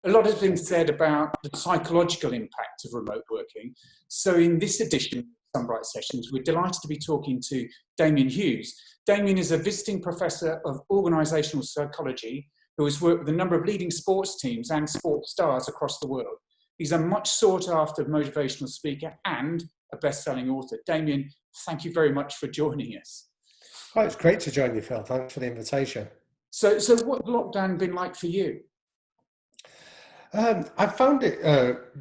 A lot has been said about the psychological impact of remote working. So in this edition of SomeBrightSessions, we're delighted to be talking to Damian Hughes. Damian is a visiting professor of organisational psychology who has worked with a number of leading sports teams and sports stars across the world. He's a much sought after motivational speaker and a best-selling author. Damian, thank you very much for joining us. Oh, it's great to join you, Phil. Thanks for the invitation. So what's lockdown been like for you? I found it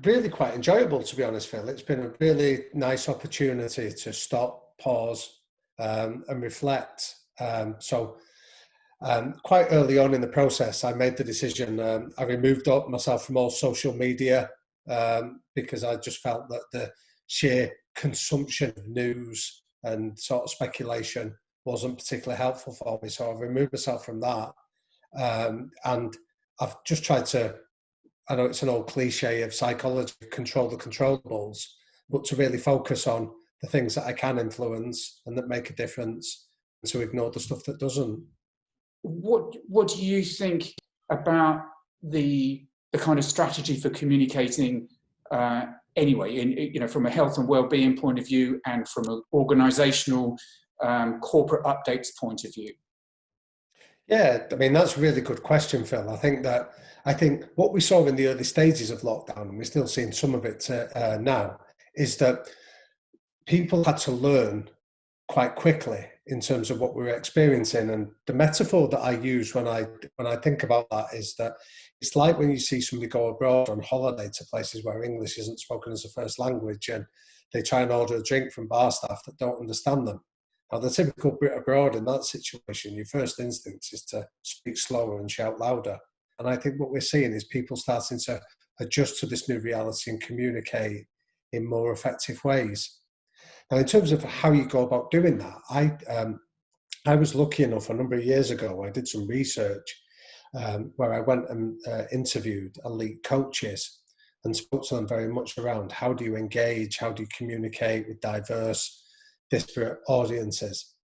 really quite enjoyable, to be honest, Phil. It's been a really nice opportunity to stop, pause, and reflect. Quite early on in the process, I made the decision, I removed myself from all social media because I just felt that the sheer consumption of news and sort of speculation wasn't particularly helpful for me. So I've removed myself from that. And I've just tried to, I know it's an old cliche of psychology, control the controllables, but to really focus on the things that I can influence and that make a difference, and to ignore the stuff that doesn't. What do you think about the kind of strategy for communicating anyway, from a health and well-being point of view and from an organisational corporate updates point of view? Yeah, I mean, that's a really good question, Phil. I think what we saw in the early stages of lockdown, and we're still seeing some of it now, is that people had to learn quite quickly in terms of what we were experiencing. And the metaphor that I use when I think about that is that it's like when you see somebody go abroad on holiday to places where English isn't spoken as a first language, and they try and order a drink from bar staff that don't understand them. Now, the typical Brit abroad in that situation, your first instinct is to speak slower and shout louder. And I think what we're seeing is people starting to adjust to this new reality and communicate in more effective ways. Now, in terms of how you go about doing that, I was lucky enough a number of years ago, I did some research where I went and interviewed elite coaches and spoke to them very much around how do you engage, how do you communicate with diverse, disparate audiences.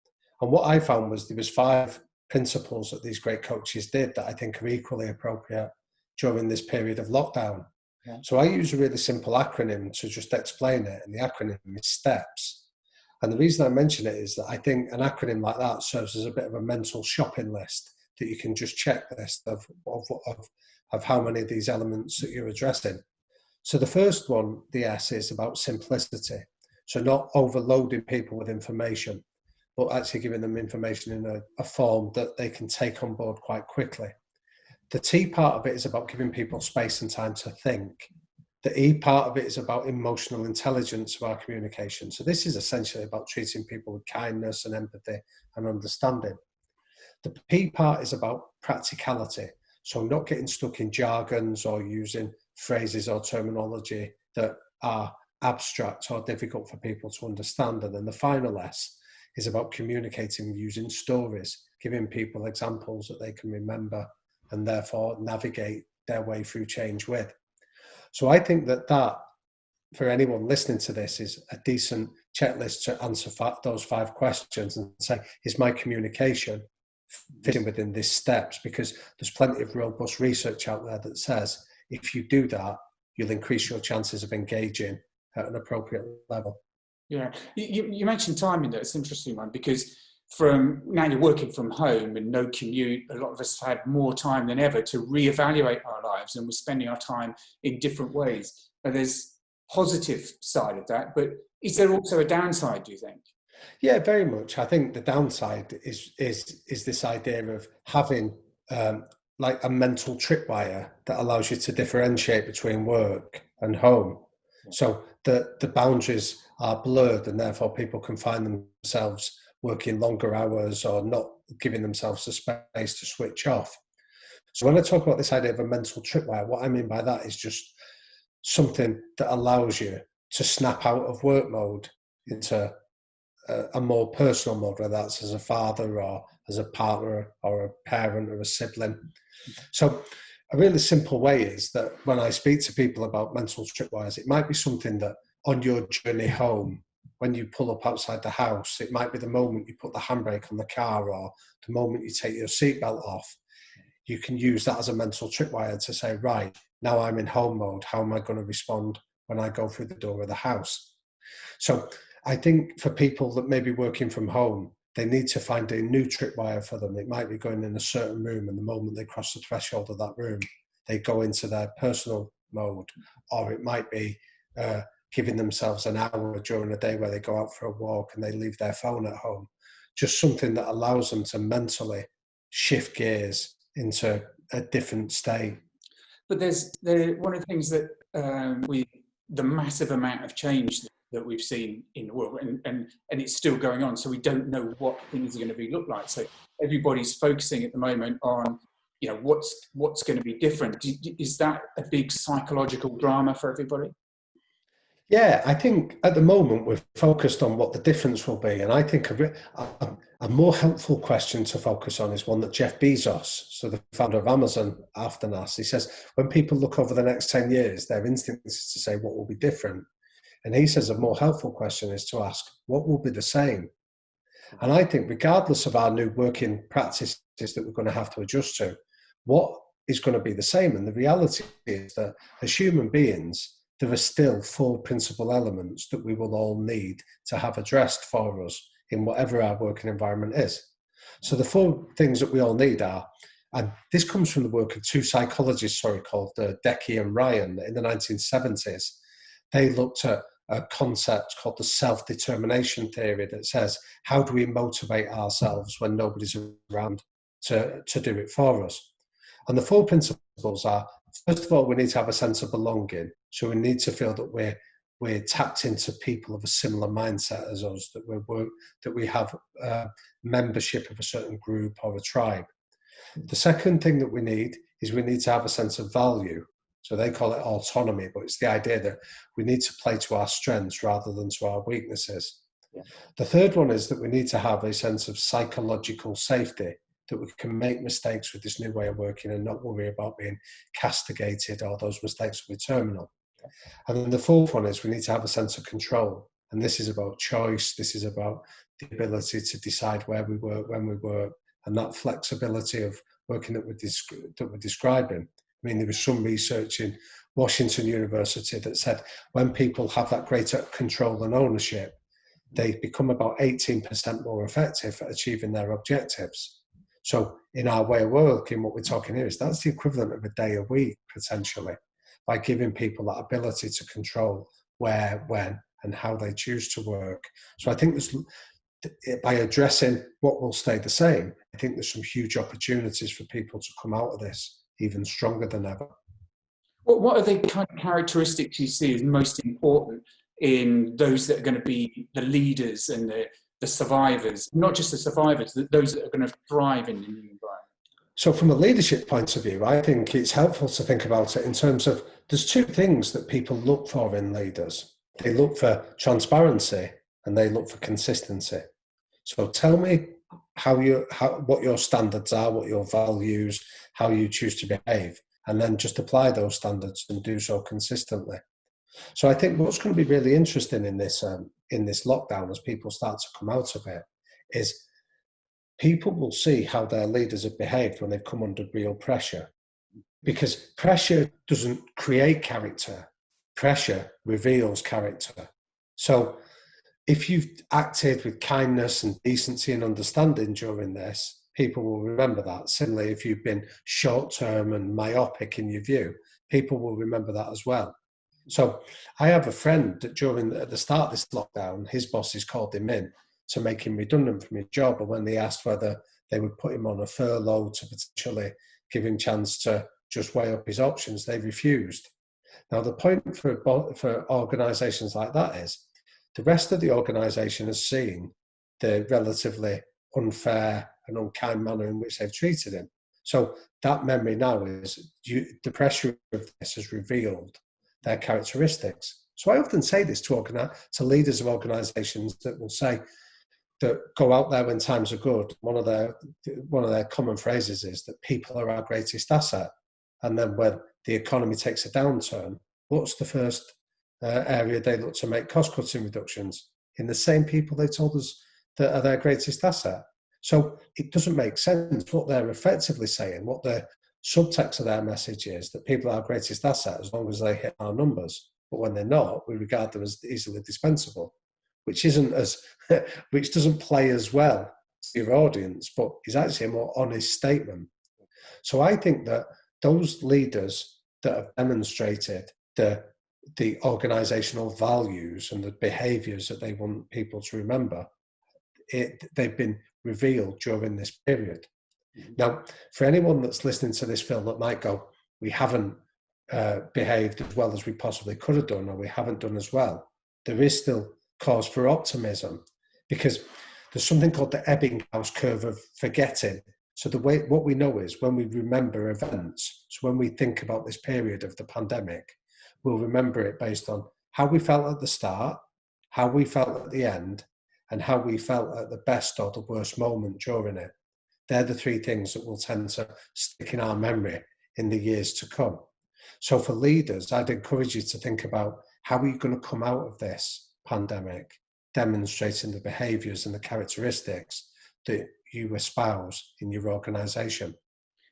And what I found was there was 5 principles that these great coaches did that I think are equally appropriate during this period of lockdown. Yeah. So I use a really simple acronym to just explain it, and the acronym is STEPS. And the reason I mention it is that I think an acronym like that serves as a bit of a mental shopping list that you can just check the list of how many of these elements that you're addressing. So the first one, the S, is about simplicity. So not overloading people with information, but actually giving them information in a form that they can take on board quite quickly. The T part of it is about giving people space and time to think. The E part of it is about emotional intelligence of our communication. So this is essentially about treating people with kindness and empathy and understanding. The P part is about practicality. So not getting stuck in jargons or using phrases or terminology that are abstract or difficult for people to understand. And then the final S is about communicating using stories, giving people examples that they can remember and therefore navigate their way through change with. So I think that for anyone listening to this is a decent checklist to answer those 5 questions and say, is my communication fitting within these steps? Because there's plenty of robust research out there that says if you do that, you'll increase your chances of engaging at an appropriate level. Yeah, you mentioned timing there. It's an interesting one because from now you're working from home and no commute, a lot of us have had more time than ever to reevaluate our lives, and we're spending our time in different ways. And there's positive side of that, but is there also a downside, do you think? Yeah, very much. I think the downside is this idea of having like a mental tripwire that allows you to differentiate between work and home. So the boundaries are blurred, and therefore people can find themselves working longer hours or not giving themselves the space to switch off. So when I talk about this idea of a mental tripwire, what I mean by that is just something that allows you to snap out of work mode into a more personal mode, whether that's as a father or as a partner or a parent or a sibling. So a really simple way is that when I speak to people about mental tripwires, it might be something that on your journey home, when you pull up outside the house, it might be the moment you put the handbrake on the car or the moment you take your seatbelt off. you can use that as a mental tripwire to say, right, now I'm in home mode. How am I going to respond when I go through the door of the house? So I think for people that may be working from home, they need to find a new tripwire for them. It might be going in a certain room, and the moment they cross the threshold of that room, they go into their personal mode. Or it might be giving themselves an hour during the day where they go out for a walk and they leave their phone at home. Just something that allows them to mentally shift gears into a different state. But one of the things that the massive amount of change that we've seen in the world, and it's still going on, so we don't know what things are going to look like. So everybody's focusing at the moment on, you know, what's going to be different. Is that a big psychological drama for everybody? Yeah, I think at the moment we're focused on what the difference will be. And I think a more helpful question to focus on is one that Jeff Bezos, so the founder of Amazon, often asks. He says, when people look over the next 10 years, their instinct is to say what will be different. And he says a more helpful question is to ask, what will be the same? And I think regardless of our new working practices that we're going to have to adjust to, what is going to be the same? And the reality is that as human beings, there are still 4 principal elements that we will all need to have addressed for us in whatever our working environment is. So the 4 things that we all need are, and this comes from the work of 2 psychologists, called Decky and Ryan in the 1970s. They looked at a concept called the self-determination theory that says, how do we motivate ourselves when nobody's around to do it for us? And the 4 principles are, first of all, we need to have a sense of belonging. So we need to feel that we're tapped into people of a similar mindset as us, that we have membership of a certain group or a tribe. The second thing that we need is we need to have a sense of value. So they call it autonomy, but it's the idea that we need to play to our strengths rather than to our weaknesses. Yeah. The third one is that we need to have a sense of psychological safety, that we can make mistakes with this new way of working and not worry about being castigated or those mistakes will be terminal. And then the fourth one is we need to have a sense of control. And this is about choice. This is about the ability to decide where we work, when we work, and that flexibility of working that we're describing. I mean, there was some research in Washington University that said when people have that greater control and ownership, they become about 18% more effective at achieving their objectives. So in our way of working, what we're talking here is that's the equivalent of a day a week, potentially, by giving people that ability to control where, when, and how they choose to work. So I think by addressing what will stay the same, I think there's some huge opportunities for people to come out of this even stronger than ever. What are the kind of characteristics you see as most important in those that are going to be the leaders and the survivors, not just the survivors, those that are going to thrive in the new environment? So from a leadership point of view, I think it's helpful to think about it in terms of there's 2 things that people look for in leaders. They look for transparency and they look for consistency. So tell me what your standards are, what your values, how you choose to behave, and then just apply those standards and do so consistently. So I think what's going to be really interesting in this lockdown as people start to come out of it is people will see how their leaders have behaved when they've come under real pressure. Because pressure doesn't create character, pressure reveals character. So if you've acted with kindness and decency and understanding during this, people will remember that. Similarly, if you've been short-term and myopic in your view, people will remember that as well. So I have a friend that at the start of this lockdown, his bosses called him in to make him redundant from his job. And when they asked whether they would put him on a furlough to potentially give him a chance to just weigh up his options, they refused. Now, the point for organisations like that is the rest of the organisation has seen the relatively unfair and unkind manner in which they've treated him. So that memory now is the pressure of this has revealed their characteristics. So I often say this to leaders of organisations that will say that go out there when times are good. One of their common phrases is that people are our greatest asset. And then when the economy takes a downturn, what's the first area they look to make cost-cutting reductions? In the same people they told us that are their greatest asset. So it doesn't make sense what they're effectively saying, what subtext of their message is that people are our greatest asset as long as they hit our numbers. But when they're not, we regard them as easily dispensable, which isn't as, which doesn't play as well to your audience, but is actually a more honest statement. So I think that those leaders that have demonstrated the organizational values and the behaviors that they want people to remember, they've been revealed during this period. Now, for anyone that's listening to this film that might go, we haven't behaved as well as we possibly could have done, or we haven't done as well, there is still cause for optimism, because there's something called the Ebbinghaus curve of forgetting. So the way, what we know is when we remember events, so when we think about this period of the pandemic, we'll remember it based on how we felt at the start, how we felt at the end, and how we felt at the best or the worst moment during it. They're the three things that will tend to stick in our memory in the years to come. So for leaders, I'd encourage you to think about how are you going to come out of this pandemic, demonstrating the behaviours and the characteristics that you espouse in your organisation.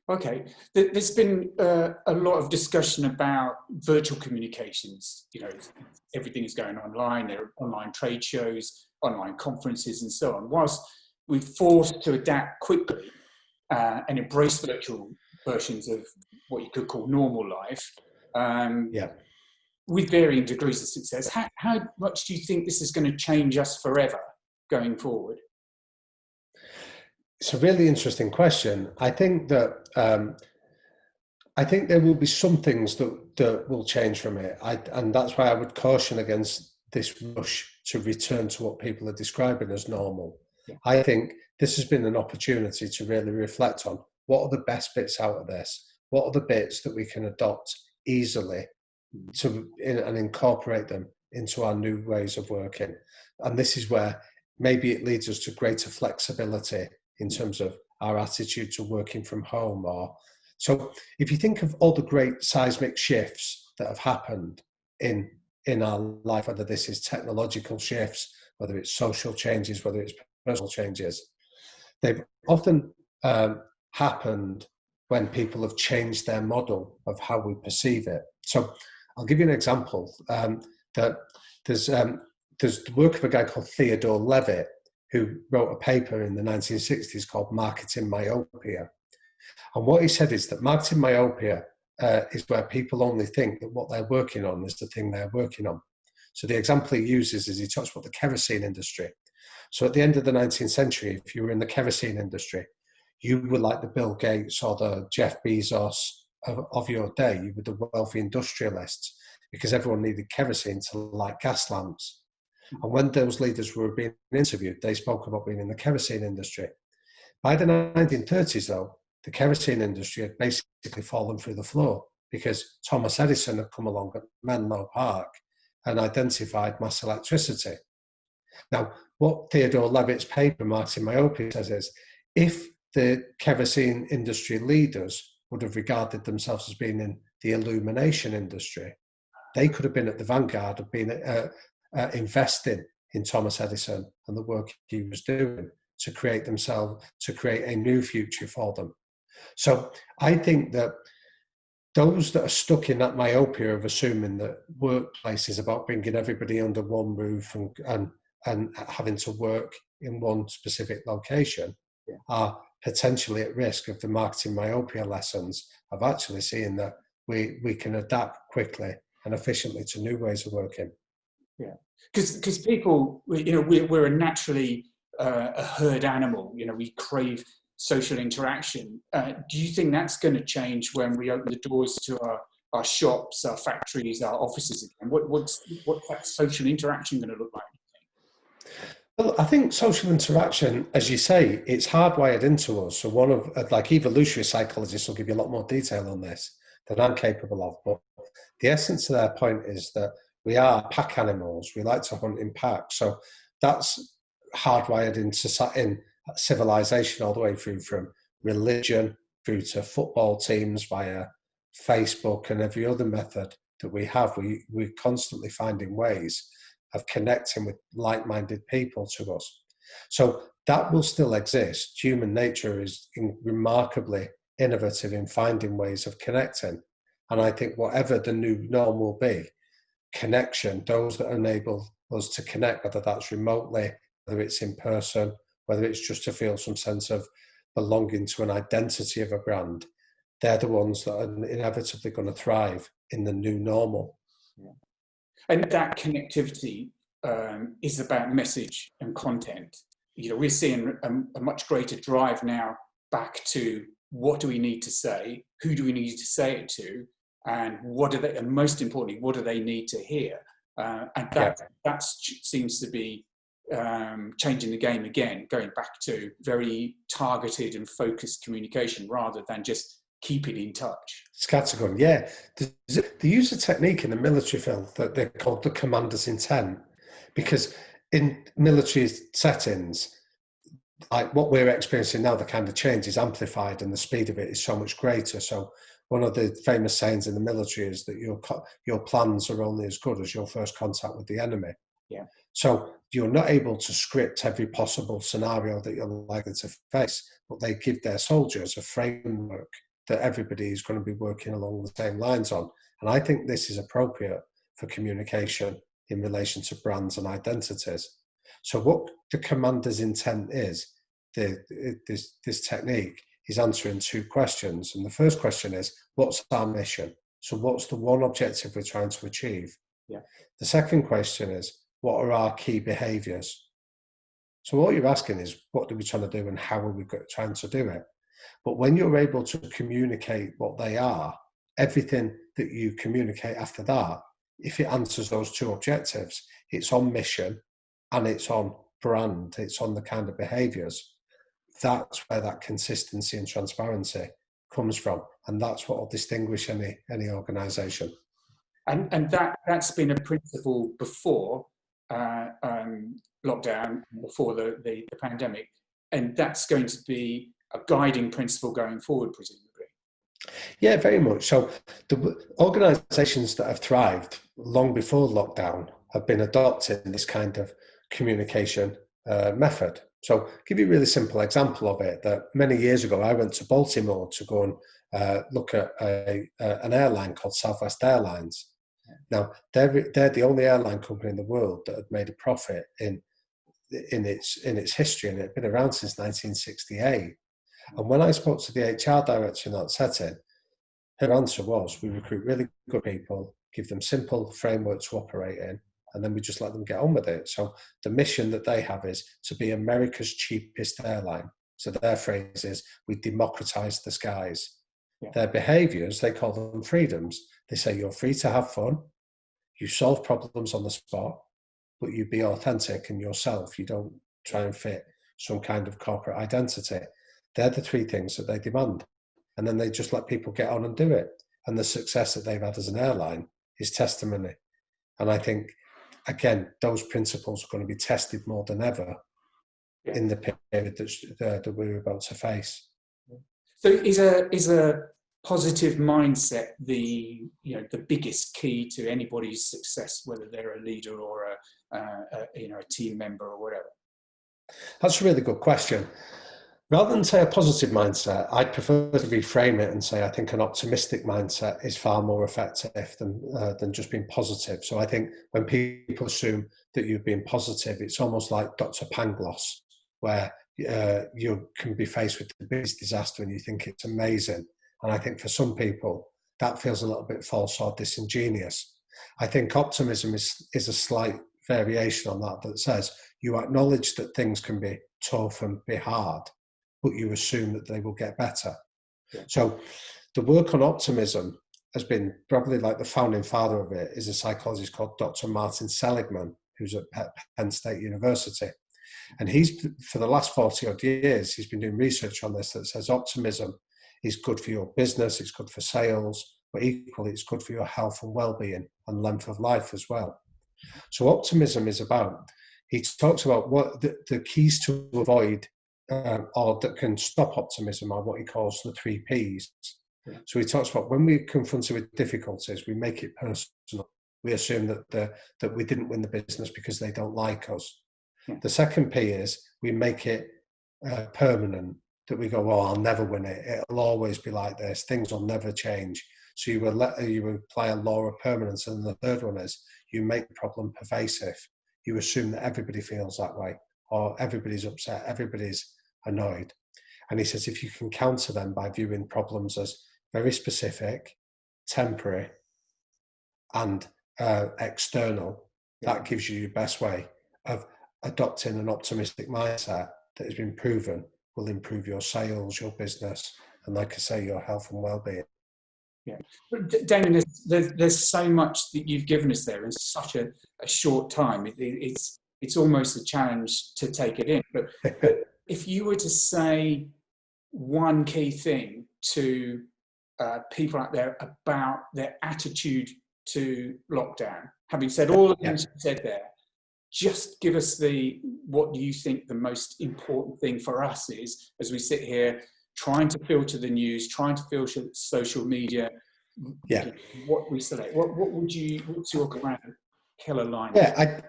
Okay, there's been a lot of discussion about virtual communications. You know, everything is going online. There are online trade shows, online conferences, and so on. Whilst we're forced to adapt quickly and embrace virtual versions of what you could call normal life, with varying degrees of success, how much do you think this is going to change us forever going forward? It's a really interesting question. I think that I think there will be some things that will change from it, and that's why I would caution against this rush to return to what people are describing as normal. Yeah. I think this has been an opportunity to really reflect on what are the best bits out of this, what are the bits that we can adopt easily and incorporate them into our new ways of working. And this is where maybe it leads us to greater flexibility in terms of our attitude to working from home. Or so if you think of all the great seismic shifts that have happened in our life, whether this is technological shifts, whether it's social changes, whether it's personal changes, they've often happened when people have changed their model of how we perceive it. So I'll give you an example. That there's the work of a guy called Theodore Levitt, who wrote a paper in the 1960s called Marketing Myopia. And what he said is that marketing myopia is where people only think that what they're working on is the thing they're working on. So the example he uses is he talks about the kerosene industry. So at the end of the 19th century, if you were in the kerosene industry, you were like the Bill Gates or the Jeff Bezos of your day. You were the wealthy industrialists, because everyone needed kerosene to light gas lamps. And when those leaders were being interviewed, they spoke about being in the kerosene industry. By the 1930s, though, the kerosene industry had basically fallen through the floor because Thomas Edison had come along at Menlo Park and identified mass electricity. Now, what Theodore Levitt's paper, Marketing Myopia, says is, if the kerosene industry leaders would have regarded themselves as being in the illumination industry, they could have been at the vanguard of being investing in Thomas Edison and the work he was doing to create a new future for them. So I think that those that are stuck in that myopia of assuming that workplace is about bringing everybody under one roof and having to work in one specific location are potentially at risk of the marketing myopia lessons of actually seeing that we can adapt quickly and efficiently to new ways of working. Yeah, because people, we're a naturally a herd animal. We crave social interaction. Do you think that's going to change when we open the doors to our shops, our factories, our offices again? What's that social interaction going to look like? Well, I think social interaction, as you say, it's hardwired into us. So one of, like, evolutionary psychologists will give you a lot more detail on this than I'm capable of. But the essence of their point is that we are pack animals. We like to hunt in packs. So that's hardwired in civilization all the way through, from religion through to football teams via Facebook and every other method that we have. We're constantly finding ways of connecting with like-minded people to us. So that will still exist. Human nature is remarkably innovative in finding ways of connecting. And I think whatever the new norm will be, connection, those that enable us to connect, whether that's remotely, whether it's in person, whether it's just to feel some sense of belonging to an identity of a brand, they're the ones that are inevitably going to thrive in the new normal. Yeah. And that connectivity is about message and content. You know, we're seeing a much greater drive now back to what do we need to say, who do we need to say it to, and what do they, and most importantly, what do they need to hear? And that seems to be changing the game again, going back to very targeted and focused communication rather than just keeping in touch. Scattergun, yeah. They use a technique in the military field that they're called the commander's intent, because in military settings, like what we're experiencing now, the kind of change is amplified and the speed of it is so much greater. So one of the famous sayings in the military is that your plans are only as good as your first contact with the enemy. Yeah. So you're not able to script every possible scenario that you're likely to face, but they give their soldiers a framework that everybody is going to be working along the same lines on. And I think this is appropriate for communication in relation to brands and identities. So what the commander's intent is, this technique is answering two questions. And the first question is, what's our mission? So what's the one objective we're trying to achieve? Yeah. The second question is, what are our key behaviours? So what you're asking is, what are we trying to do and how are we trying to do it? But when you're able to communicate what they are, everything that you communicate after that, if it answers those two objectives, it's on mission and it's on brand, it's on the kind of behaviours. That's where that consistency and transparency comes from. And that's what will distinguish any organisation. And that's been a principle before lockdown, before the pandemic. And that's going to be a guiding principle going forward, presumably. Yeah, very much. So the organisations that have thrived long before lockdown have been adopting this kind of communication method. So give you a really simple example of it, that many years ago I went to Baltimore to go and look at an airline called Southwest Airlines. Now, they're the only airline company in the world that had made a profit in its history, and it had been around since 1968. And when I spoke to the HR director in that setting, her answer was, we recruit really good people, give them simple framework to operate in, and then we just let them get on with it. So the mission that they have is to be America's cheapest airline. So their phrase is, we democratize the skies. Yeah. Their behaviors, they call them freedoms. They say you're free to have fun, you solve problems on the spot, but you be authentic and yourself. You don't try and fit some kind of corporate identity. They're the three things that they demand. And then they just let people get on and do it. And the success that they've had as an airline is testimony. And I think, again, those principles are going to be tested more than ever in the period that we're about to face. So is a positive mindset the biggest key to anybody's success, whether they're a leader or a team member or whatever? That's a really good question. Rather than say a positive mindset, I'd prefer to reframe it and say I think an optimistic mindset is far more effective than just being positive. So I think when people assume that you're being positive, it's almost like Dr. Pangloss, where you can be faced with the biggest disaster and you think it's amazing. And I think for some people, that feels a little bit false or disingenuous. I think optimism is a slight variation on that says you acknowledge that things can be tough and be hard, but you assume that they will get better. Yeah. So the work on optimism has been probably like the founding father of it is a psychologist called Dr. Martin Seligman, who's at Penn State University. And he's, for the last 40 odd years, he's been doing research on this that says optimism is good for your business, it's good for sales, but equally it's good for your health and well-being and length of life as well. So optimism is about, he talks about what the keys to avoid or that can stop optimism are what he calls the 3 Ps. Yeah. So he talks about when we're confronted with difficulties, we make it personal. We assume that we didn't win the business because they don't like us. Yeah. The second P is we make it permanent. that we go, oh, I'll never win it. It'll always be like this. Things will never change. So you apply a law of permanence. And the third one is you make the problem pervasive. You assume that everybody feels that way, or everybody's upset, everybody's annoyed. And he says, if you can counter them by viewing problems as very specific, temporary, and external, that gives you your best way of adopting an optimistic mindset that has been proven will improve your sales, your business, and like I say, your health and well-being. Yeah, but Damian, there's so much that you've given us there in such a short time. It's almost a challenge to take it in. But if you were to say one key thing to people out there about their attitude to lockdown, having said all the things you said there, just give us what do you think the most important thing for us is as we sit here trying to filter the news, trying to filter social media. Yeah. What we select. What's your kind of killer line? Yeah,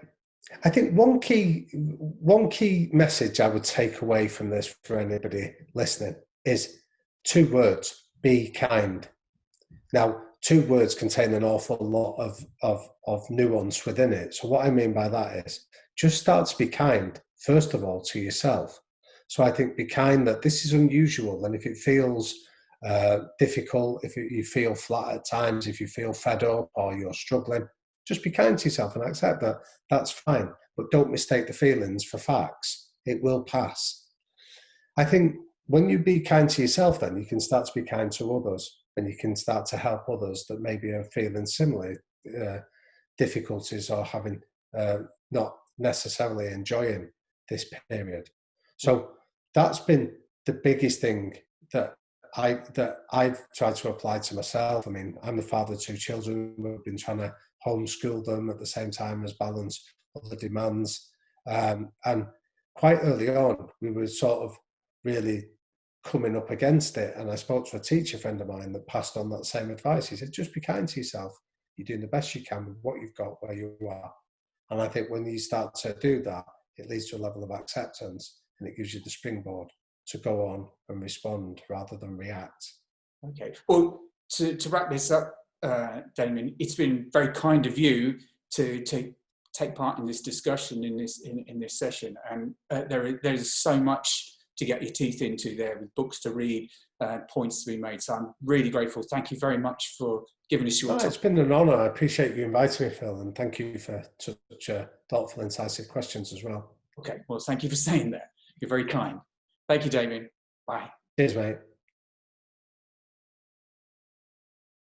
I think one key message I would take away from this for anybody listening is 2 words: be kind. Now, 2 words contain an awful lot of nuance within it. So what I mean by that is just start to be kind, first of all, to yourself. So I think be kind that this is unusual, and if it feels difficult, if you feel flat at times, if you feel fed up or you're struggling, just be kind to yourself and accept that that's fine. But don't mistake the feelings for facts. It will pass. I think when you be kind to yourself, then you can start to be kind to others, and you can start to help others that maybe are feeling similar difficulties or having not necessarily enjoying this period. So that's been the biggest thing that I've tried to apply to myself. I mean, I'm the father of 2 children. We've been trying to homeschool them at the same time as balance other demands. And quite early on, we were sort of really coming up against it. And I spoke to a teacher friend of mine that passed on that same advice. He said, just be kind to yourself. You're doing the best you can with what you've got where you are. And I think when you start to do that, it leads to a level of acceptance, and it gives you the springboard to go on and respond rather than react. Okay. Well, to wrap this up, Damian, it's been very kind of you to take part in this discussion in this session, and there's so much to get your teeth into there, with books to read, points to be made. So I'm really grateful. Thank you very much for giving us your time. It's been an honour. I appreciate you inviting me, Phil, and thank you for such thoughtful, incisive questions as well. Okay. Well, thank you for saying that. You're very kind. Thank you, Damian. Bye. Cheers, mate.